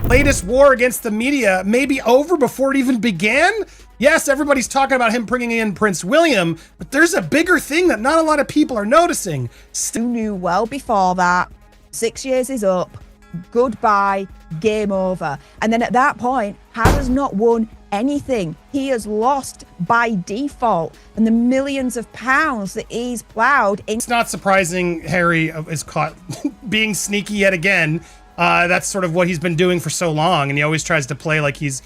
latest war against the media may be over before it even began? Yes, everybody's talking about him bringing in Prince William, but there's a bigger thing that not a lot of people are noticing. You knew well before that, 6 years is up, goodbye, game over. And then at that point, Harry has not won anything. He has lost by default, and the millions of pounds that he's plowed in. It's not surprising Harry is caught being sneaky yet again. That's sort of what he's been doing for so long, and he always tries to play like he's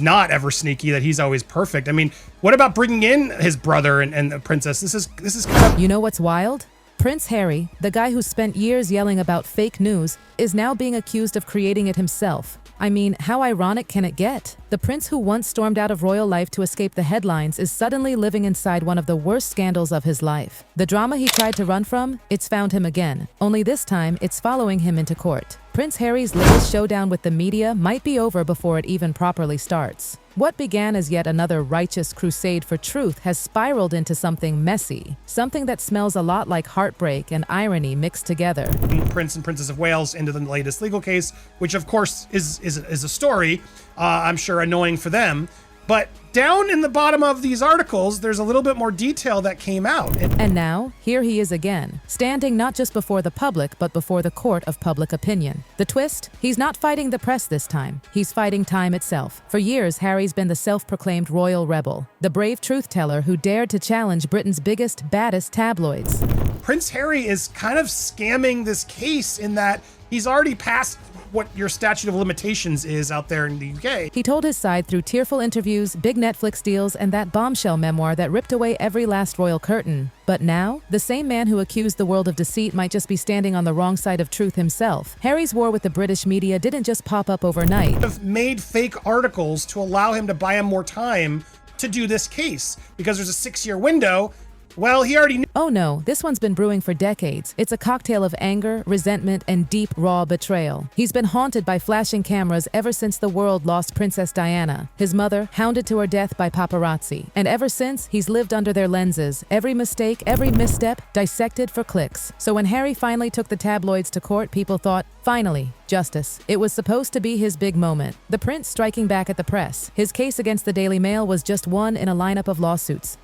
not ever sneaky, that he's always perfect. I mean, what about bringing in his brother and the princess? This is kind of... You know what's wild? Prince Harry, the guy who spent years yelling about fake news, is now being accused of creating it himself. I mean, how ironic can it get? The prince who once stormed out of royal life to escape the headlines is suddenly living inside one of the worst scandals of his life. The drama he tried to run from, it's found him again. Only this time, it's following him into court. Prince Harry's latest showdown with the media might be over before it even properly starts. What began as yet another righteous crusade for truth has spiraled into something messy, something that smells a lot like heartbreak and irony mixed together. Prince and Princess of Wales into the latest legal case, which of course is a story, I'm sure annoying for them. But down in the bottom of these articles, there's a little bit more detail that came out. And now, here he is again, standing not just before the public, but before the court of public opinion. The twist? He's not fighting the press this time. He's fighting time itself. For years, Harry's been the self-proclaimed royal rebel, the brave truth-teller who dared to challenge Britain's biggest, baddest tabloids. Prince Harry is kind of scamming this case in that he's already passed what your statute of limitations is out there in the UK. He told his side through tearful interviews, big Netflix deals, and that bombshell memoir that ripped away every last royal curtain. But now, the same man who accused the world of deceit might just be standing on the wrong side of truth himself. Harry's war with the British media didn't just pop up overnight. Have made fake articles to allow him to buy him more time to do this case because there's a 6-year window. Well, he already knew. Oh no, this one's been brewing for decades. It's a cocktail of anger, resentment, and deep, raw betrayal. He's been haunted by flashing cameras ever since the world lost Princess Diana, his mother, hounded to her death by paparazzi. And ever since, he's lived under their lenses, every mistake, every misstep, dissected for clicks. So when Harry finally took the tabloids to court, people thought, finally, justice. It was supposed to be his big moment. The prince striking back at the press. His case against the Daily Mail was just one in a lineup of lawsuits.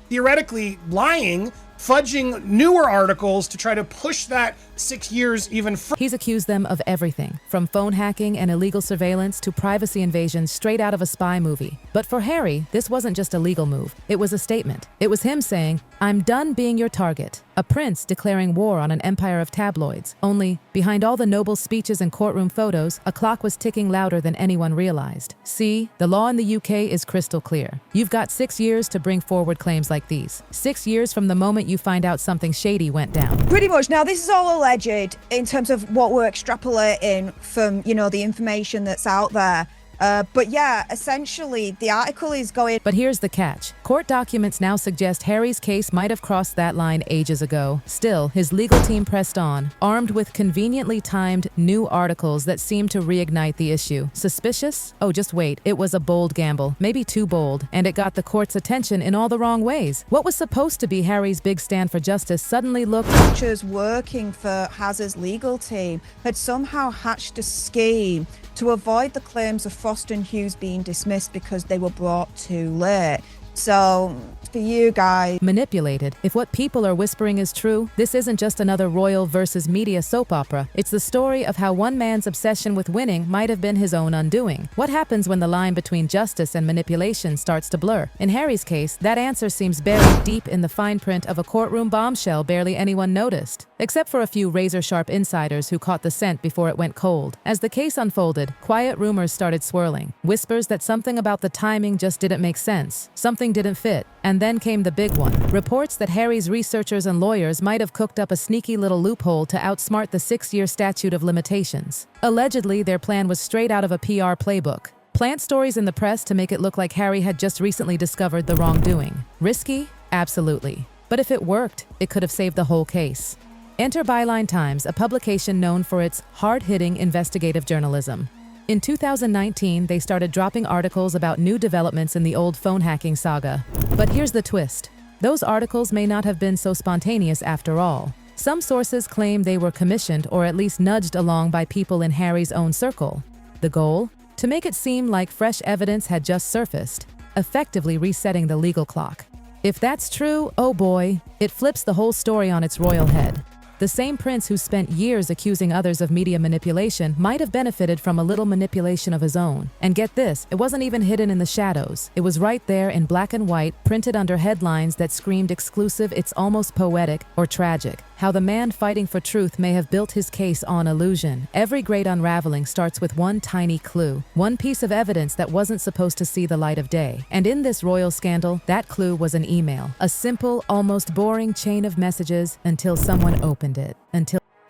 Theoretically lying, fudging newer articles to try to push that 6 years even further. He's accused them of everything, from phone hacking and illegal surveillance to privacy invasions straight out of a spy movie. But for Harry, this wasn't just a legal move. It was a statement. It was him saying, "I'm done being your target." A prince declaring war on an empire of tabloids. Only, behind all the noble speeches and courtroom photos, a clock was ticking louder than anyone realized. See, the law in the UK is crystal clear. You've got 6 years to bring forward claims like these. 6 years from the moment you find out something shady went down. Pretty much. Now, this is all alleged in terms of what we're extrapolating from, the information that's out there. But yeah, essentially, the article is going... But here's the catch. Court documents now suggest Harry's case might have crossed that line ages ago. Still, his legal team pressed on, armed with conveniently timed new articles that seemed to reignite the issue. Suspicious? Oh, just wait. It was a bold gamble, maybe too bold, and it got the court's attention in all the wrong ways. What was supposed to be Harry's big stand for justice suddenly looked... working for Hazard's legal team had somehow hatched a scheme to avoid the claims of Frost and Hughes being dismissed because they were brought too late. So, for you guys... Manipulated. If what people are whispering is true, this isn't just another royal versus media soap opera. It's the story of how one man's obsession with winning might have been his own undoing. What happens when the line between justice and manipulation starts to blur? In Harry's case, that answer seems buried deep in the fine print of a courtroom bombshell barely anyone noticed, except for a few razor-sharp insiders who caught the scent before it went cold. As the case unfolded, quiet rumors started swirling. Whispers that something about the timing just didn't make sense. Something didn't fit. And then came the big one. Reports that Harry's researchers and lawyers might have cooked up a sneaky little loophole to outsmart the 6-year statute of limitations. Allegedly, their plan was straight out of a PR playbook. Plant stories in the press to make it look like Harry had just recently discovered the wrongdoing. Risky? Absolutely. But if it worked, it could have saved the whole case. Enter Byline Times, a publication known for its hard-hitting investigative journalism. In 2019, they started dropping articles about new developments in the old phone hacking saga. But here's the twist. Those articles may not have been so spontaneous after all. Some sources claim they were commissioned or at least nudged along by people in Harry's own circle. The goal? To make it seem like fresh evidence had just surfaced, effectively resetting the legal clock. If that's true, oh boy, it flips the whole story on its royal head. The same prince who spent years accusing others of media manipulation might have benefited from a little manipulation of his own. And get this, it wasn't even hidden in the shadows. It was right there in black and white, printed under headlines that screamed exclusive, it's almost poetic or tragic. How the man fighting for truth may have built his case on illusion. Every great unraveling starts with one tiny clue, one piece of evidence that wasn't supposed to see the light of day. And in this royal scandal, that clue was an email. A simple, almost boring chain of messages until someone opened it.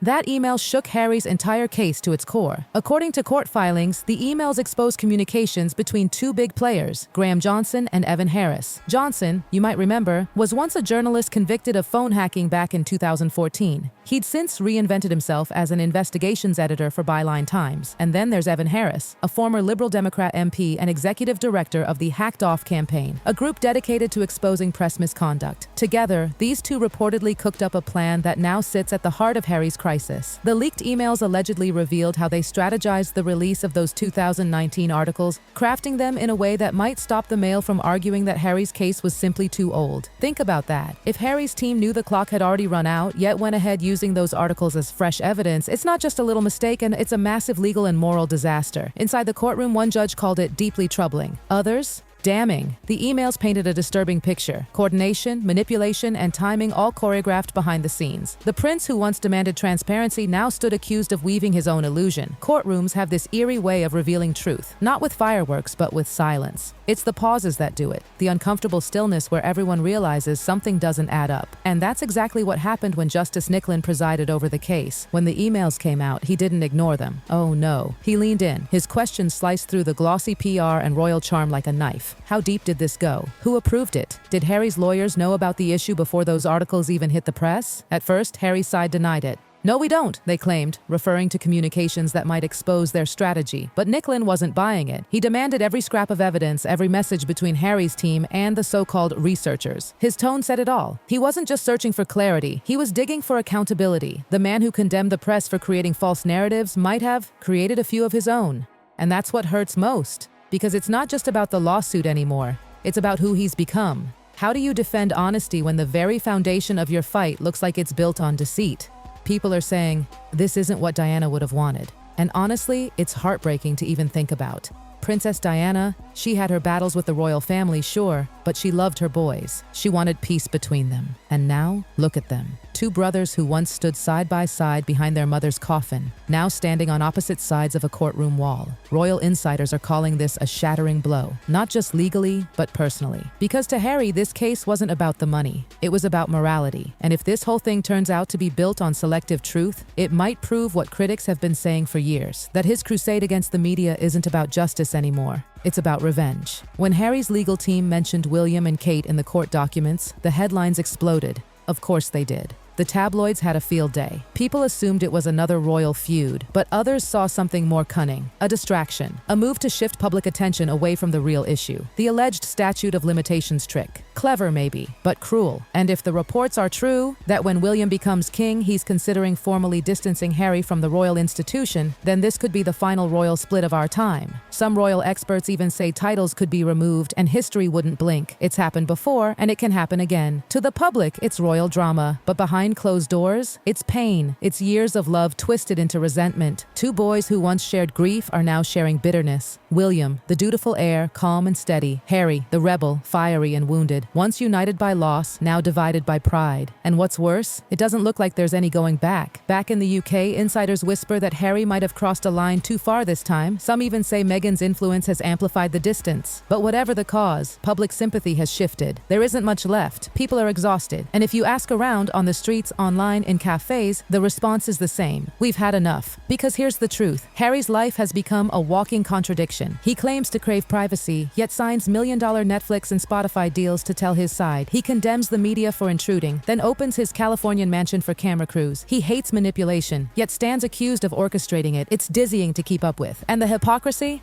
That email shook Harry's entire case to its core. According to court filings, the emails exposed communications between two big players, Graham Johnson and Evan Harris. Johnson, you might remember, was once a journalist convicted of phone hacking back in 2014. He'd since reinvented himself as an investigations editor for Byline Times. And then there's Evan Harris, a former Liberal Democrat MP and executive director of the Hacked Off campaign, a group dedicated to exposing press misconduct. Together, these two reportedly cooked up a plan that now sits at the heart of Harry's crisis. The leaked emails allegedly revealed how they strategized the release of those 2019 articles, crafting them in a way that might stop the Mail from arguing that Harry's case was simply too old. Think about that. If Harry's team knew the clock had already run out, yet went ahead using those articles as fresh evidence, it's not just a little mistake, and it's a massive legal and moral disaster. Inside the courtroom, one judge called it deeply troubling. Others? Damning. The emails painted a disturbing picture. Coordination, manipulation, and timing all choreographed behind the scenes. The prince who once demanded transparency now stood accused of weaving his own illusion. Courtrooms have this eerie way of revealing truth, not with fireworks, but with silence. It's the pauses that do it, the uncomfortable stillness where everyone realizes something doesn't add up. And that's exactly what happened when Justice Nicklin presided over the case. When the emails came out, he didn't ignore them. Oh no. He leaned in. His questions sliced through the glossy PR and royal charm like a knife. How deep did this go? Who approved it? Did Harry's lawyers know about the issue before those articles even hit the press? At first, Harry's side denied it. No, we don't, they claimed, referring to communications that might expose their strategy. But Nicklin wasn't buying it. He demanded every scrap of evidence, every message between Harry's team and the so-called researchers. His tone said it all. He wasn't just searching for clarity, he was digging for accountability. The man who condemned the press for creating false narratives might have created a few of his own. And that's what hurts most. Because it's not just about the lawsuit anymore, it's about who he's become. How do you defend honesty when the very foundation of your fight looks like it's built on deceit? People are saying, this isn't what Diana would have wanted. And honestly, it's heartbreaking to even think about. Princess Diana, she had her battles with the royal family, sure, but she loved her boys. She wanted peace between them. And now, look at them. Two brothers who once stood side by side behind their mother's coffin, now standing on opposite sides of a courtroom wall. Royal insiders are calling this a shattering blow, not just legally, but personally. Because to Harry, this case wasn't about the money. It was about morality. And if this whole thing turns out to be built on selective truth, it might prove what critics have been saying for years, that his crusade against the media isn't about justice anymore. It's about revenge. When Harry's legal team mentioned William and Kate in the court documents, the headlines exploded. Of course they did. The tabloids had a field day. People assumed it was another royal feud, but others saw something more cunning, a distraction, a move to shift public attention away from the real issue, the alleged statute of limitations trick. Clever maybe, but cruel. And if the reports are true, that when William becomes king, he's considering formally distancing Harry from the royal institution, then this could be the final royal split of our time. Some royal experts even say titles could be removed and history wouldn't blink. It's happened before, and it can happen again. To the public, it's royal drama, but behind closed doors, it's pain. It's years of love twisted into resentment. Two boys who once shared grief are now sharing bitterness. William, the dutiful heir, calm and steady. Harry, the rebel, fiery and wounded. Once united by loss, now divided by pride. And what's worse, it doesn't look like there's any going back. Back in the UK, insiders whisper that Harry might have crossed a line too far this time. Some even say Meghan's influence has amplified the distance. But whatever the cause, public sympathy has shifted. There isn't much left. People are exhausted. And if you ask around on the streets, online, in cafes, the response is the same. We've had enough. Because here's the truth. Harry's life has become a walking contradiction. He claims to crave privacy, yet signs million-dollar Netflix and Spotify deals to tell his side. He condemns the media for intruding, then opens his Californian mansion for camera crews. He hates manipulation, yet stands accused of orchestrating it. It's dizzying to keep up with. And the hypocrisy?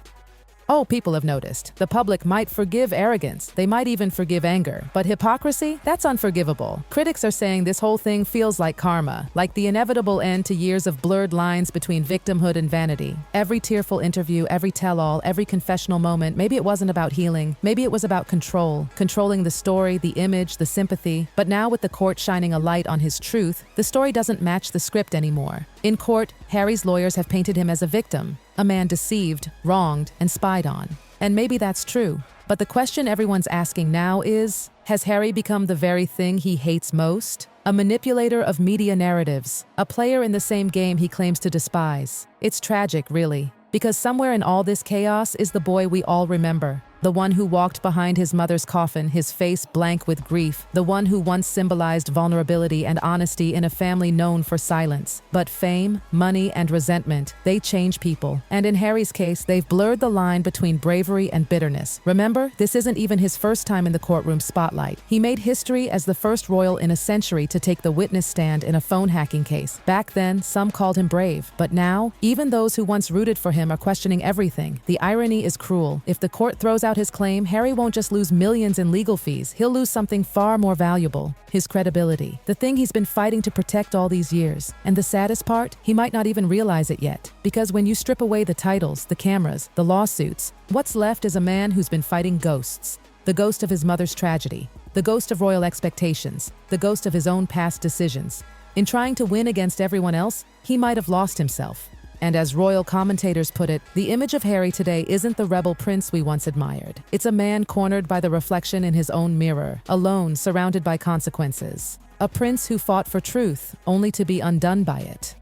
Oh, people have noticed. The public might forgive arrogance. They might even forgive anger. But hypocrisy? That's unforgivable. Critics are saying this whole thing feels like karma, like the inevitable end to years of blurred lines between victimhood and vanity. Every tearful interview, every tell-all, every confessional moment, maybe it wasn't about healing. Maybe it was about control, controlling the story, the image, the sympathy. But now with the court shining a light on his truth, the story doesn't match the script anymore. In court, Harry's lawyers have painted him as a victim, a man deceived, wronged, and spied on. And maybe that's true. But the question everyone's asking now is, has Harry become the very thing he hates most? A manipulator of media narratives, a player in the same game he claims to despise. It's tragic, really, because somewhere in all this chaos is the boy we all remember. The one who walked behind his mother's coffin, his face blank with grief. The one who once symbolized vulnerability and honesty in a family known for silence. But fame, money, and resentment, they change people. And in Harry's case, they've blurred the line between bravery and bitterness. Remember, this isn't even his first time in the courtroom spotlight. He made history as the first royal in a century to take the witness stand in a phone hacking case. Back then, some called him brave. But now, even those who once rooted for him are questioning everything. The irony is cruel. If the court throws out his claim, Harry won't just lose millions in legal fees, he'll lose something far more valuable: his credibility. The thing he's been fighting to protect all these years. And the saddest part, he might not even realize it yet. Because when you strip away the titles, the cameras, the lawsuits, what's left is a man who's been fighting ghosts. The ghost of his mother's tragedy, the ghost of royal expectations, the ghost of his own past decisions. In trying to win against everyone else, he might have lost himself. And as royal commentators put it, the image of Harry today isn't the rebel prince we once admired. It's a man cornered by the reflection in his own mirror, alone, surrounded by consequences. A prince who fought for truth, only to be undone by it.